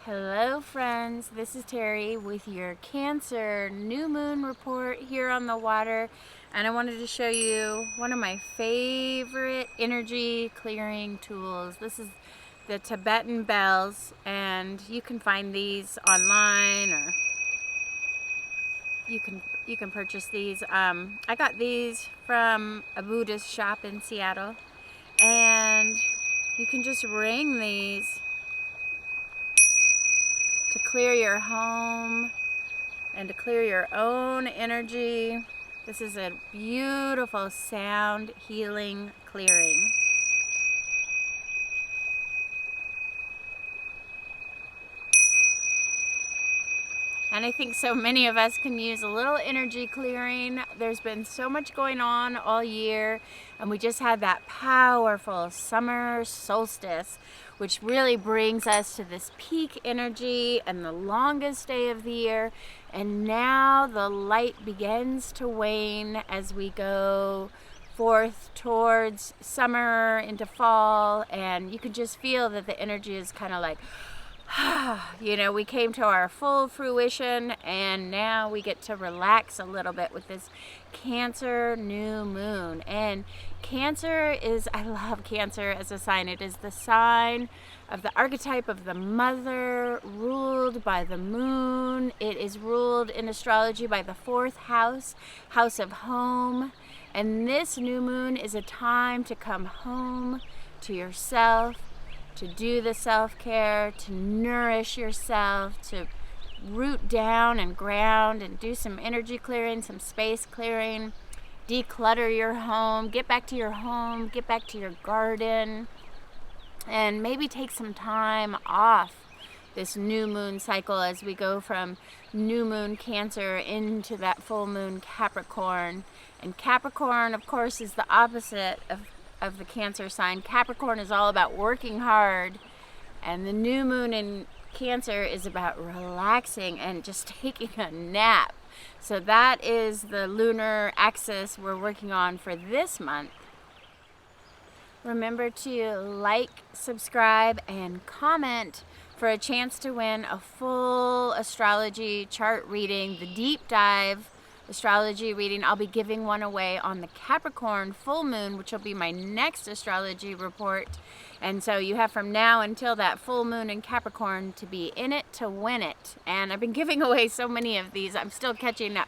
Hello friends, this is Terry with your Cancer new moon report here on the water, and I wanted to show you one of my favorite energy clearing tools. This is the Tibetan bells, and you can find these online, or you can purchase these. I got these from a Buddhist shop in Seattle, and you can just ring these to clear your home and to clear your own energy. This is a beautiful sound healing clearing. And I think so many of us can use a little energy clearing. There's been so much going on all year, and we just had that powerful summer solstice, which really brings us to this peak energy and the longest day of the year. And now the light begins to wane as we go forth towards summer into fall, and you can just feel that the energy is kind of like, you know, we came to our full fruition, and now we get to relax a little bit with this Cancer new moon. And Cancer is, I love Cancer as a sign. It is the sign of the archetype of the mother, ruled by the moon. It is ruled in astrology by the fourth house, house of home. And this new moon is a time to come home to yourself, to do the self-care, to nourish yourself, to root down and ground and do some energy clearing, some space clearing, declutter your home, get back to your home, get back to your garden, and maybe take some time off this new moon cycle as we go from new moon Cancer into that full moon Capricorn. And Capricorn, of course, is the opposite of the Cancer sign. Capricorn is all about working hard, and the new moon in Cancer is about relaxing and just taking a nap. So that is the lunar axis we're working on for this month. Remember to like, subscribe, and comment for a chance to win a full astrology chart reading, the deep dive astrology reading. I'll be giving one away on the Capricorn full moon, which will be my next astrology report. And so you have from now until that full moon in Capricorn to be in it to win it. And I've been giving away so many of these. I'm still catching up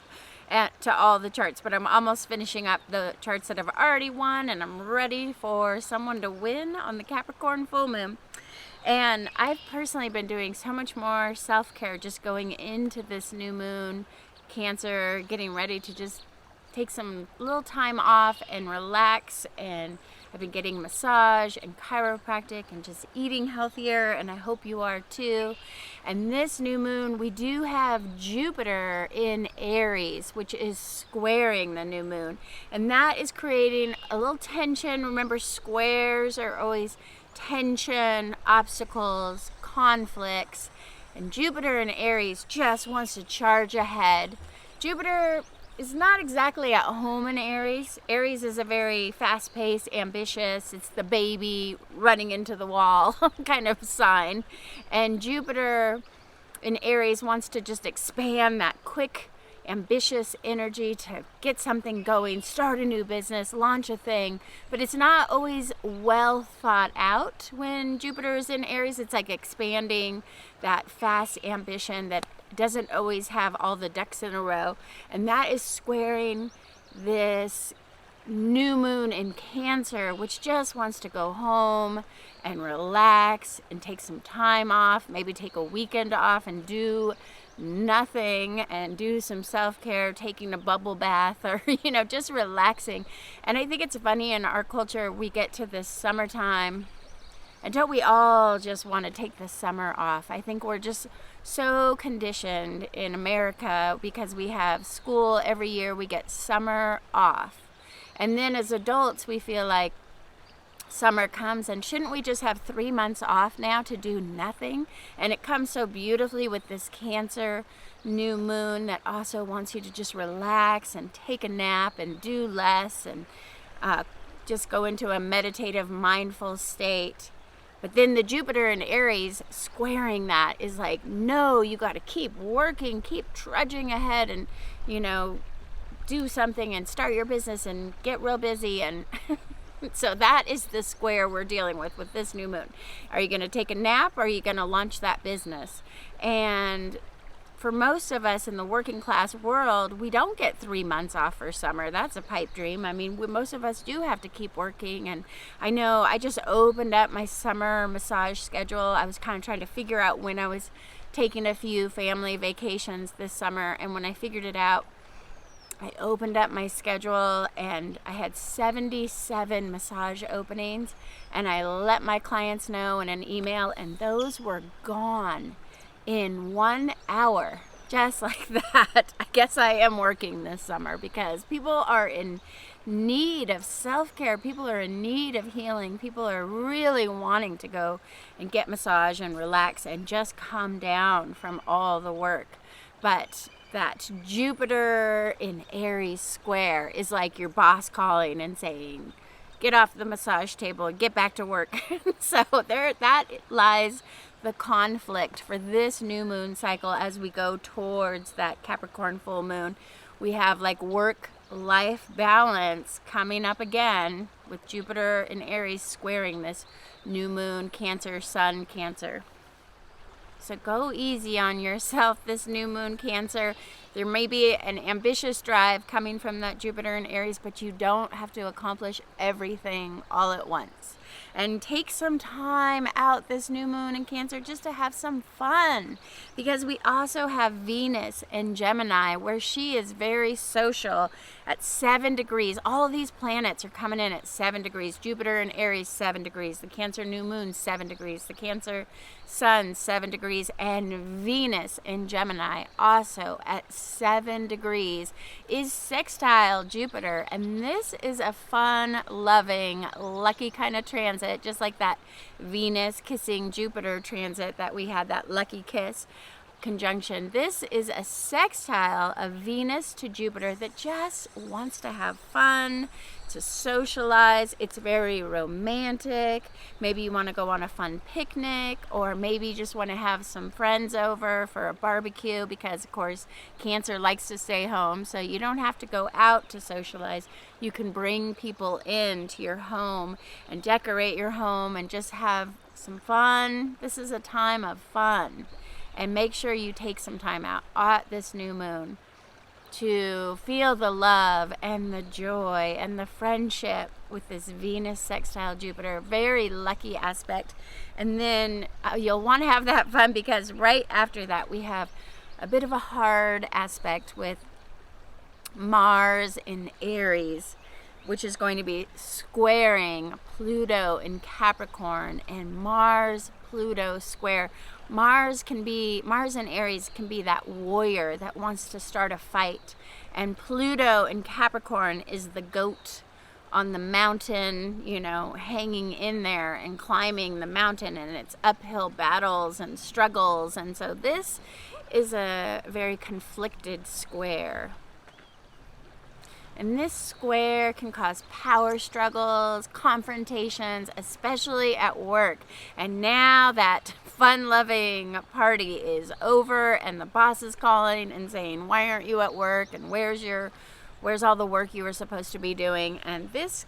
to all the charts, but I'm almost finishing up the charts that I've already won, and I'm ready for someone to win on the Capricorn full moon. And I've personally been doing so much more self-care just going into this new moon Cancer, getting ready to just take some little time off and relax. And I've been getting massage and chiropractic and just eating healthier, and I hope you are too. And this new moon, we do have Jupiter in Aries, which is squaring the new moon, and that is creating a little tension. Remember, squares are always tension, obstacles, conflicts. And Jupiter in Aries just wants to charge ahead. Jupiter is not exactly at home in Aries. Aries is a very fast-paced, ambitious, it's the baby running into the wall kind of sign. And Jupiter in Aries wants to just expand that quick, ambitious energy to get something going, start a new business, launch a thing. But it's not always well thought out when Jupiter is in Aries. It's like expanding that fast ambition that doesn't always have all the ducks in a row. And that is squaring this new moon in Cancer, which just wants to go home and relax and take some time off, maybe take a weekend off and do nothing and do some self-care, taking a bubble bath, or just relaxing. And I think it's funny, in our culture we get to this summertime and don't we all just want to take the summer off? I think we're just so conditioned in America because we have school every year, we get summer off, and then as adults we feel like summer comes and shouldn't we just have 3 months off now to do nothing? And it comes so beautifully with this Cancer new moon that also wants you to just relax and take a nap and do less and just go into a meditative, mindful state. But then the Jupiter in Aries squaring that is like, no, you got to keep working, keep trudging ahead, and, you know, do something and start your business and get real busy. And so that is the square we're dealing with this new moon. Are you going to take a nap, or are you going to launch that business? And for most of us in the working class world, we don't get 3 months off for summer. That's a pipe dream. I mean, most of us do have to keep working. And I know I just opened up my summer massage schedule. I was kind of trying to figure out when I was taking a few family vacations this summer. And when I figured it out, I opened up my schedule and I had 77 massage openings. And I let my clients know in an email, and those were gone in 1 hour, just like that. I guess I am working this summer because people are in need of self-care. People are in need of healing. People are really wanting to go and get massage and relax and just calm down from all the work. But that Jupiter in Aries square is like your boss calling and saying, get off the massage table and get back to work. So that lies the conflict for this new moon cycle as we go towards that Capricorn full moon. We have like work-life balance coming up again with Jupiter in Aries squaring this new moon, Cancer, Sun, Cancer. So go easy on yourself this new moon, Cancer. There may be an ambitious drive coming from that Jupiter in Aries, but you don't have to accomplish everything all at once. And take some time out this new moon in Cancer just to have some fun, because we also have Venus in Gemini, where she is very social at 7 degrees. All of these planets are coming in at 7 degrees. Jupiter in Aries, 7 degrees. The Cancer new moon, 7 degrees. The Cancer sun, 7 degrees. And Venus in Gemini, also at 7 degrees, is sextile Jupiter. And this is a fun, loving, lucky kind of transit, just like that Venus kissing Jupiter transit that we had, that lucky kiss conjunction. This is a sextile of Venus to Jupiter that just wants to have fun, to socialize. It's very romantic. Maybe you want to go on a fun picnic, or maybe you just want to have some friends over for a barbecue, because of course Cancer likes to stay home, so you don't have to go out to socialize. You can bring people into your home and decorate your home and just have some fun. This is a time of fun. And make sure you take some time out at this new moon to feel the love and the joy and the friendship with this Venus sextile Jupiter. Very lucky aspect. And then you'll want to have that fun, because right after that we have a bit of a hard aspect with Mars in Aries, which is going to be squaring Pluto in Capricorn. And Mars-Pluto square. Mars in Aries can be that warrior that wants to start a fight. And Pluto in Capricorn is the goat on the mountain, you know, hanging in there and climbing the mountain, and it's uphill battles and struggles. And so this is a very conflicted square. And this square can cause power struggles, confrontations, especially at work. And now that fun-loving party is over and the boss is calling and saying, why aren't you at work? And where's all the work you were supposed to be doing? And this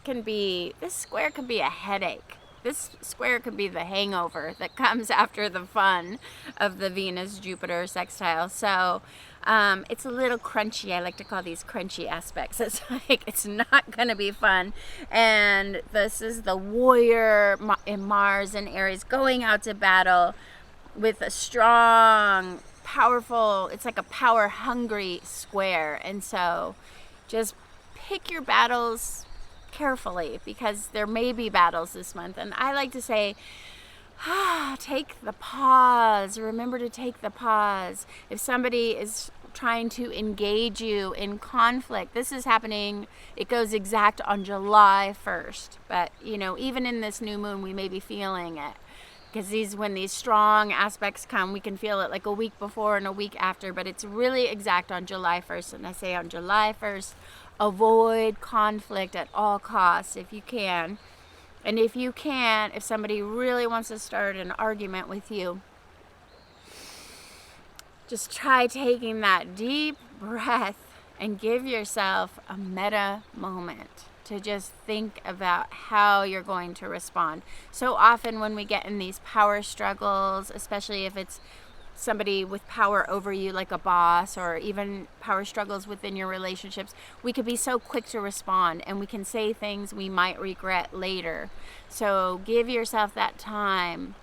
square can be a headache. This square could be the hangover that comes after the fun of the Venus-Jupiter sextile. So it's a little crunchy. I like to call these crunchy aspects. It's like it's not going to be fun. And this is the warrior in Mars and Aries going out to battle with a strong, powerful, it's like a power-hungry square. And so just pick your battles carefully, because there may be battles this month. And I like to say, take the pause. Remember to take the pause. If somebody is trying to engage you in conflict, this is happening, it goes exact on July 1st. But, you know, even in this new moon, we may be feeling it. Because when these strong aspects come, we can feel it like a week before and a week after. But it's really exact on July 1st. And I say on July 1st, avoid conflict at all costs if you can. And if you can't, if somebody really wants to start an argument with you, just try taking that deep breath and give yourself a meta moment to just think about how you're going to respond. So often when we get in these power struggles, especially if it's somebody with power over you like a boss, or even power struggles within your relationships, we could be so quick to respond and we can say things we might regret later. So give yourself that time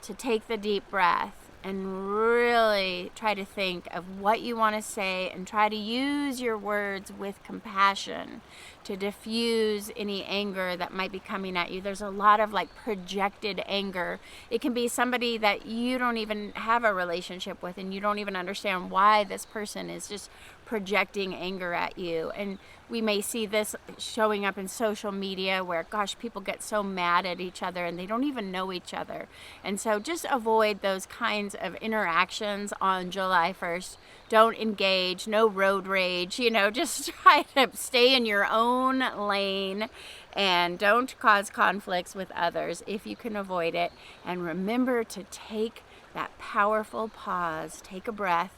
to take the deep breath and really try to think of what you want to say, and try to use your words with compassion to diffuse any anger that might be coming at you. There's a lot of like projected anger. It can be somebody that you don't even have a relationship with, and you don't even understand why this person is just projecting anger at you. And we may see this showing up in social media where, gosh, people get so mad at each other and they don't even know each other. And so just avoid those kinds of interactions on July 1st. Don't engage, no road rage, just try to stay in your own lane and don't cause conflicts with others if you can avoid it. And remember to take that powerful pause, take a breath,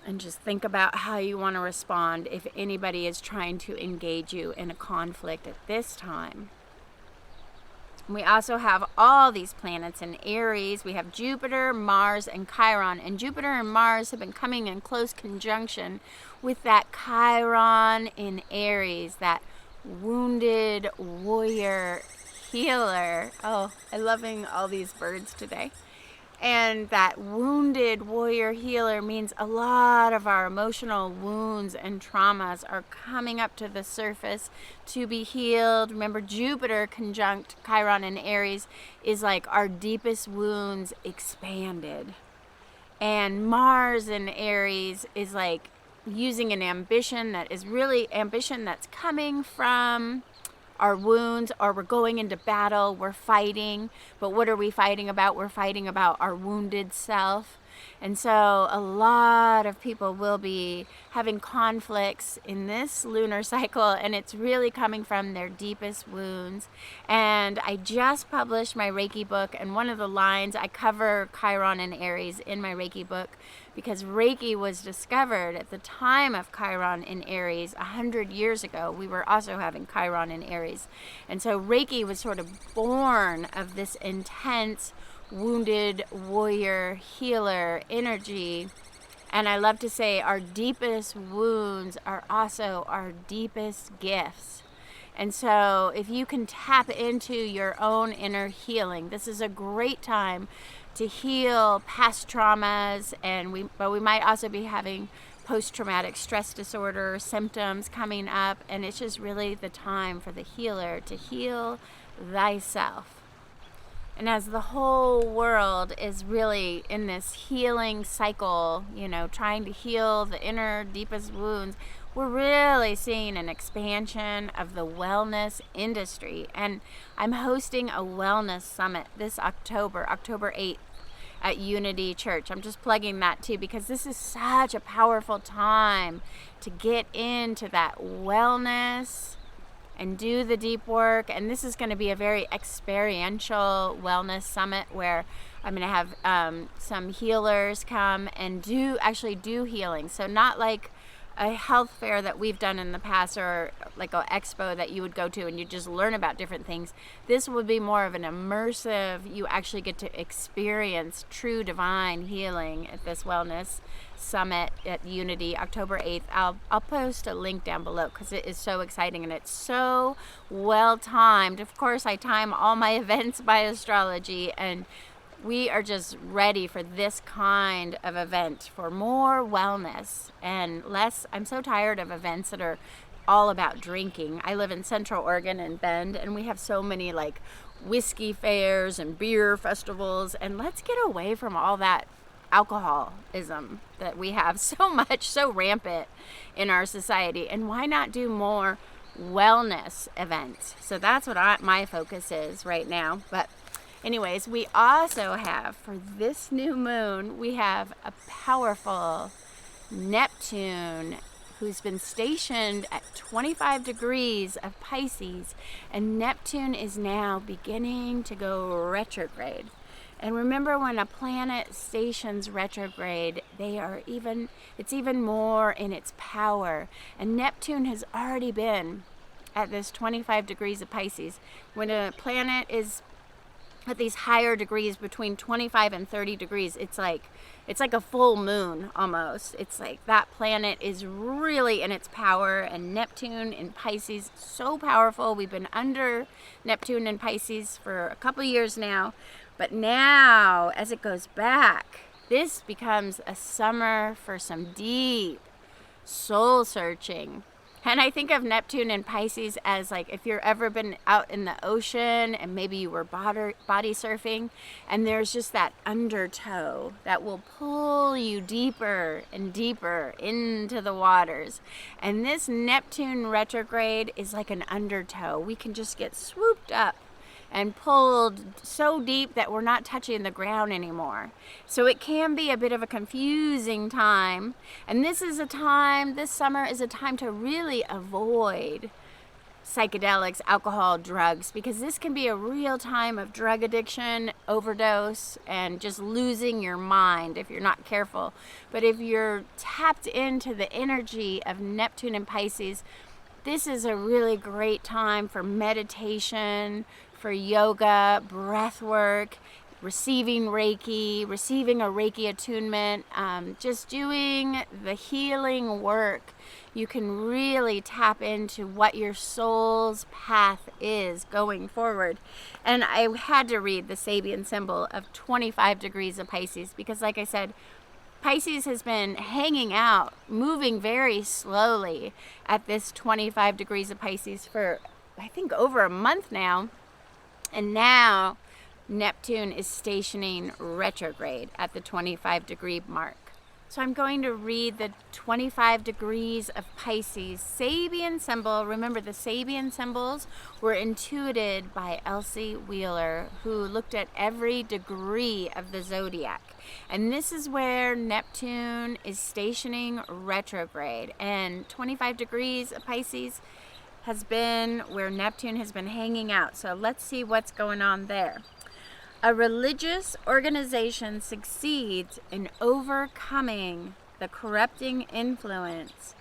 and just think about how you want to respond if anybody is trying to engage you in a conflict at this time. We also have all these planets in Aries. We have Jupiter, Mars, and Chiron. And Jupiter and Mars have been coming in close conjunction with that Chiron in Aries, that wounded warrior healer. Oh, I'm loving all these birds today. And that wounded warrior healer means a lot of our emotional wounds and traumas are coming up to the surface to be healed. Remember, Jupiter conjunct Chiron in Aries is like our deepest wounds expanded. And Mars in Aries is like using an ambition that is really ambition that's coming from our wounds, or we're going into battle, we're fighting, but what are we fighting about? We're fighting about our wounded self. And so a lot of people will be having conflicts in this lunar cycle, and it's really coming from their deepest wounds. And I just published my Reiki book, and one of the lines, I cover Chiron and Aries in my Reiki book, because Reiki was discovered at the time of Chiron in Aries 100 years ago. We were also having Chiron in Aries. And so Reiki was sort of born of this intense wounded warrior healer energy. And I love to say our deepest wounds are also our deepest gifts. And so if you can tap into your own inner healing, this is a great time to heal past traumas, but we might also be having post-traumatic stress disorder symptoms coming up, and it's just really the time for the healer to heal thyself. And as the whole world is really in this healing cycle, trying to heal the inner deepest wounds, we're really seeing an expansion of the wellness industry. And I'm hosting a wellness summit this October 8th at Unity Church. I'm just plugging that too, because this is such a powerful time to get into that wellness and do the deep work. And this is going to be a very experiential wellness summit where I'm going to have some healers come and do healing. So not like a health fair that we've done in the past, or like an expo that you would go to and you just learn about different things. This would be more of an immersive, you actually get to experience true divine healing at this wellness summit at Unity, October 8th. I'll post a link down below because it is so exciting and it's so well timed. Of course, I time all my events by astrology, and we are just ready for this kind of event, for more wellness and less. I'm so tired of events that are all about drinking. I live in Central Oregon in Bend, and we have so many like whiskey fairs and beer festivals, and let's get away from all that alcoholism that we have so rampant in our society. And why not do more wellness events? So that's what my focus is right now. But anyways, we also have, for this new moon, we have a powerful Neptune who's been stationed at 25 degrees of Pisces, and Neptune is now beginning to go retrograde. And remember, when a planet stations retrograde, it's even more in its power. And Neptune has already been at this 25 degrees of Pisces. When a planet is at these higher degrees, between 25 and 30 degrees, it's like a full moon almost. It's like that planet is really in its power, and Neptune in Pisces, so powerful. We've been under Neptune in Pisces for a couple years now, but now as it goes back, this becomes a summer for some deep soul searching. And I think of Neptune and Pisces as like, if you've ever been out in the ocean and maybe you were body surfing, and there's just that undertow that will pull you deeper and deeper into the waters. And this Neptune retrograde is like an undertow. We can just get swooped up and pulled so deep that we're not touching the ground anymore. So it can be a bit of a confusing time. And this summer is a time to really avoid psychedelics, alcohol, drugs, because this can be a real time of drug addiction, overdose, and just losing your mind if you're not careful. But if you're tapped into the energy of Neptune and Pisces, this is a really great time for meditation, for yoga, breath work, receiving Reiki, receiving a Reiki attunement, just doing the healing work. You can really tap into what your soul's path is going forward. And I had to read the Sabian symbol of 25 degrees of Pisces because, like I said, Pisces has been hanging out, moving very slowly at this 25 degrees of Pisces for, I think, over a month now. And now Neptune is stationing retrograde at the 25 degree mark. So I'm going to read the 25 degrees of Pisces Sabian symbol. Remember, the Sabian symbols were intuited by Elsie Wheeler, who looked at every degree of the zodiac. And this is where Neptune is stationing retrograde. And 25 degrees of Pisces has been where Neptune has been hanging out. So let's see what's going on there. A religious organization succeeds in overcoming the corrupting influence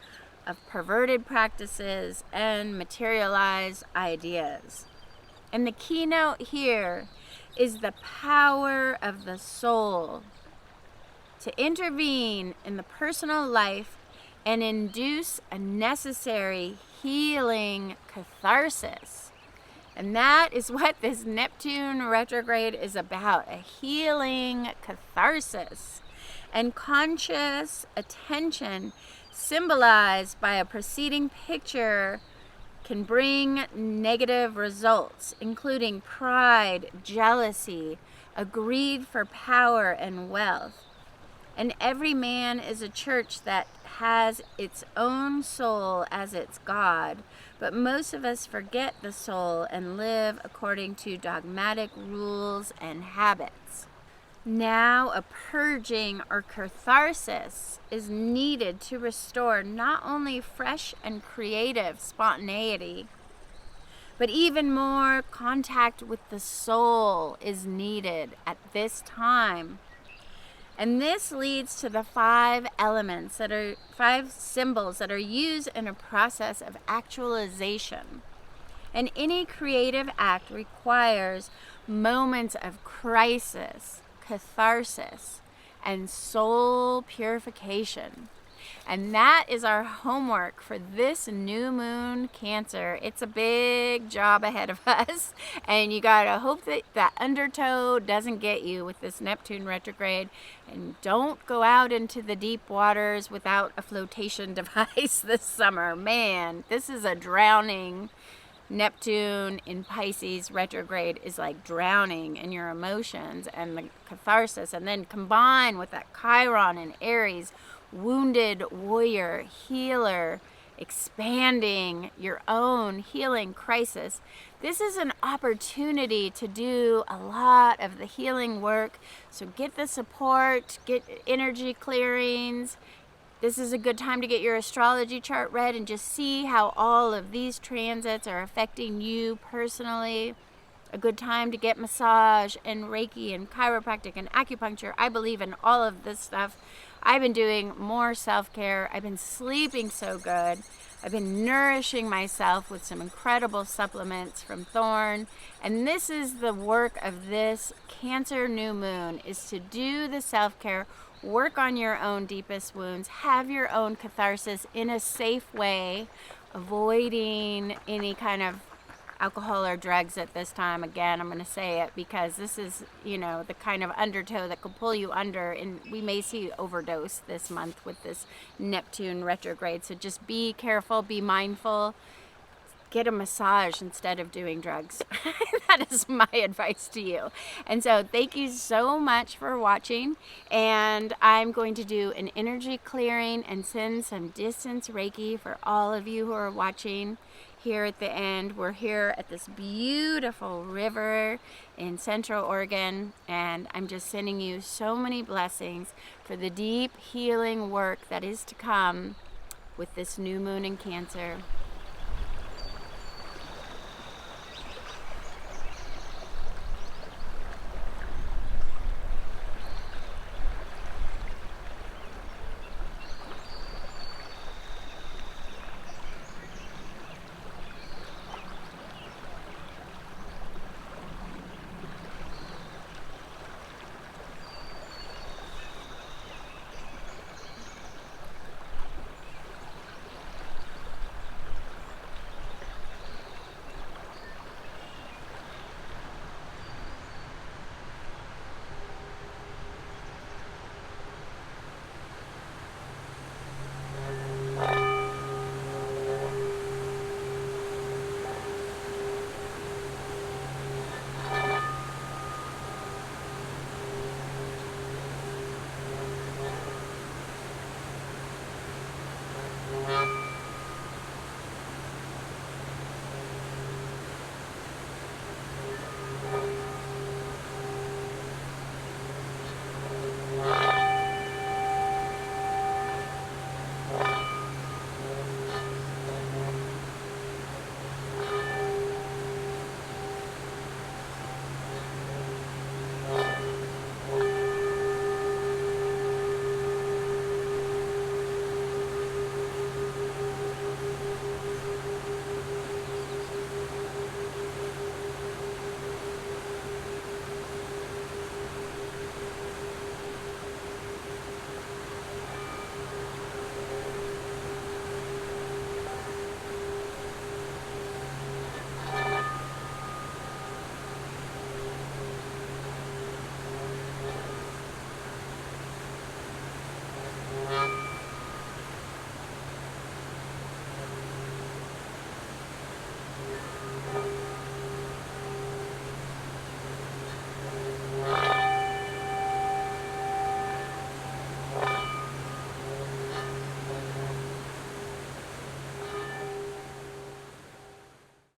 of perverted practices and materialized ideas. And the keynote here is the power of the soul to intervene in the personal life and induce a necessary healing catharsis. And that is what this Neptune retrograde is about, a healing catharsis. And conscious attention, symbolized by a preceding picture, can bring negative results, including pride, jealousy, a greed for power and wealth. And every man is a church that has its own soul as its God, but most of us forget the soul and live according to dogmatic rules and habits. Now a purging or catharsis is needed to restore not only fresh and creative spontaneity, but even more contact with the soul is needed at this time. And this leads to the 5 elements that are 5 symbols that are used in a process of actualization. And any creative act requires moments of crisis, catharsis, and soul purification. And that is our homework for this new moon Cancer. It's a big job ahead of us, and you gotta hope that that undertow doesn't get you with this Neptune retrograde, and don't go out into the deep waters without a flotation device this summer. Man, this is a drowning. Neptune in Pisces retrograde is like drowning in your emotions and the catharsis, and then combine with that Chiron in Aries, wounded warrior, healer, expanding your own healing crisis. This is an opportunity to do a lot of the healing work. So get the support, get energy clearings, This is a good time to get your astrology chart read and just see how all of these transits are affecting you personally. A good time to get massage and Reiki and chiropractic and acupuncture. I believe in all of this stuff. I've been doing more self-care. I've been sleeping so good. I've been nourishing myself with some incredible supplements from Thorne. And this is the work of this Cancer new moon, is to do the self-care, work on your own deepest wounds, have your own catharsis in a safe way, avoiding any kind of alcohol or drugs at this time. Again, I'm going to say it because this is, you know, the kind of undertow that could pull you under, and we may see overdose this month with this Neptune retrograde. So just be careful, be mindful, get a massage instead of doing drugs. That is my advice to you. And so thank you so much for watching, and I'm going to do an energy clearing and send some distance Reiki for all of you who are watching. Here at the end, we're here at this beautiful river in Central Oregon, and I'm just sending you so many blessings for the deep healing work that is to come with this new moon in Cancer.